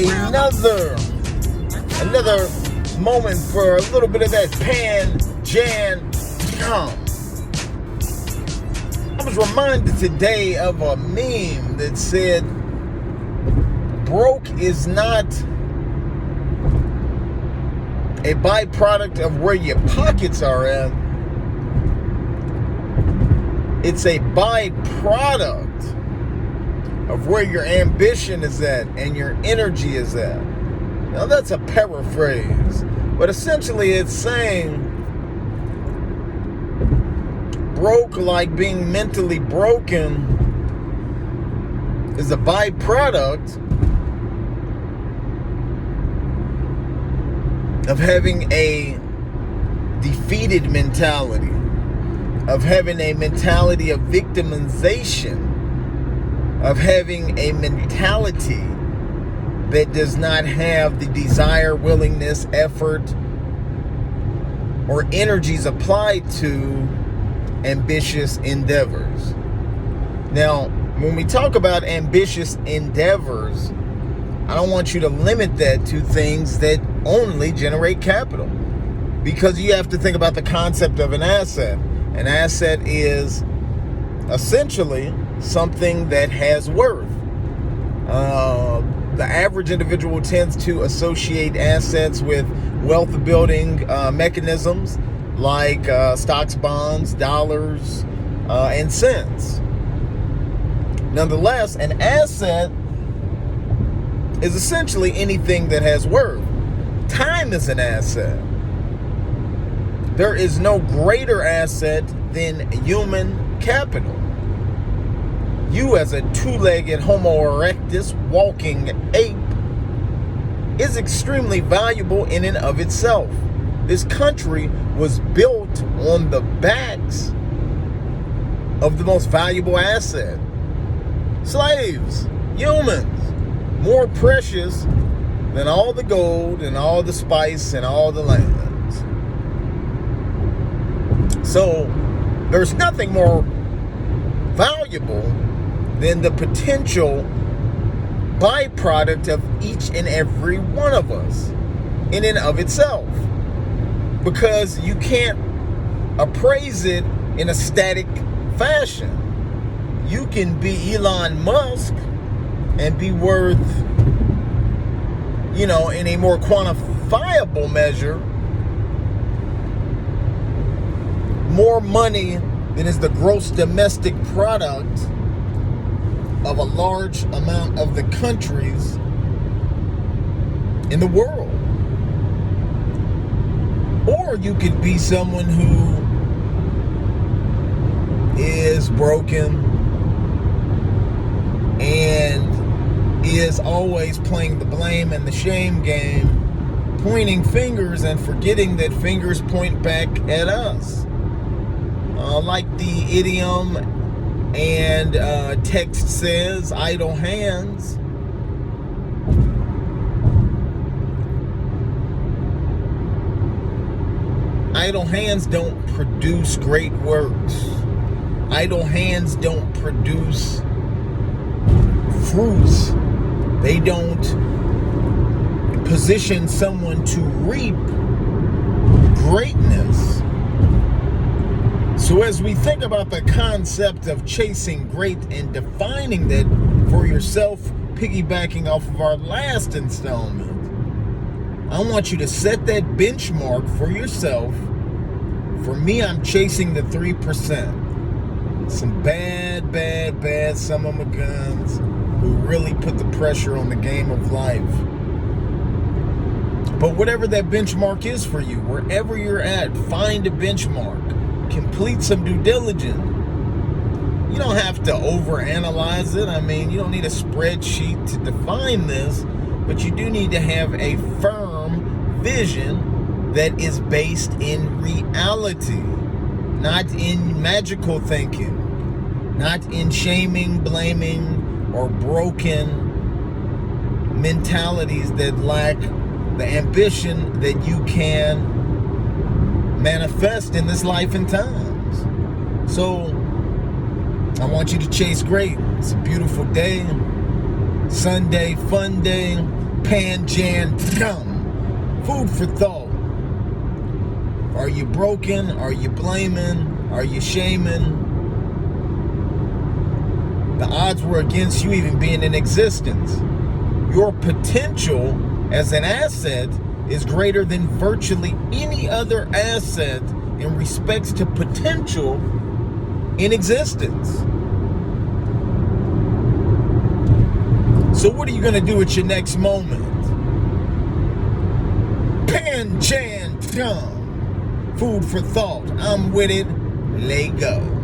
another moment for a little bit of that Panjandrum. I was reminded today of a meme that said, broke is not a byproduct of where your pockets are at. It's a byproduct of where your ambition is at and your energy is at. Now that's a paraphrase, but essentially it's saying broke, like being mentally broken, is a byproduct of having a defeated mentality, of having a mentality of victimization, of having a mentality that does not have the desire, willingness, effort, or energies applied to ambitious endeavors. Now, when we talk about ambitious endeavors, I don't want you to limit that to things that only generate capital, because you have to think about the concept of an asset. An asset is essentially something that has worth. The average individual tends to associate assets with wealth building mechanisms like stocks, bonds, dollars, and cents. Nonetheless, an asset is essentially anything that has worth. Time is an asset. There is no greater asset than human capital. You, as a two-legged Homo erectus walking ape, is extremely valuable in and of itself. This country was built on the backs of the most valuable asset. Slaves, humans, more precious than all the gold and all the spice and all the lands. So there's nothing more valuable than the potential byproduct of each and every one of us in and of itself, because you can't appraise it in a static fashion. You can be Elon Musk and be worth, in a more quantifiable measure, more money than is the gross domestic product of a large amount of the countries in the world. Or you could be someone who is broken and is always playing the blame and the shame game, pointing fingers and forgetting that fingers point back at us. Like the idiom and text says, idle hands don't produce great works. Idle hands don't produce fruits. They don't position someone to reap greatness. So as we think about the concept of chasing great and defining that for yourself, piggybacking off of our last installment, I want you to set that benchmark for yourself. For me, I'm chasing the 3%. Some bad son of a guns who really put the pressure on the game of life. But whatever that benchmark is for you, wherever you're at, find a benchmark. Complete some due diligence. You don't have to overanalyze it. You don't need a spreadsheet to define this, but you do need to have a firm vision that is based in reality, not in magical thinking, not in shaming, blaming, or broken mentalities that lack the ambition that you can manifest in this life and times. So I want you to chase great. It's a beautiful day, Sunday, fun day. Panjandrum. Food for thought. Are you broken? Are you blaming? Are you shaming? The odds were against you even being in existence. Your potential as an asset is greater than virtually any other asset in respects to potential in existence. So what are you going to do with your next moment? Panjandrum. Food for thought. I'm with it. Let go.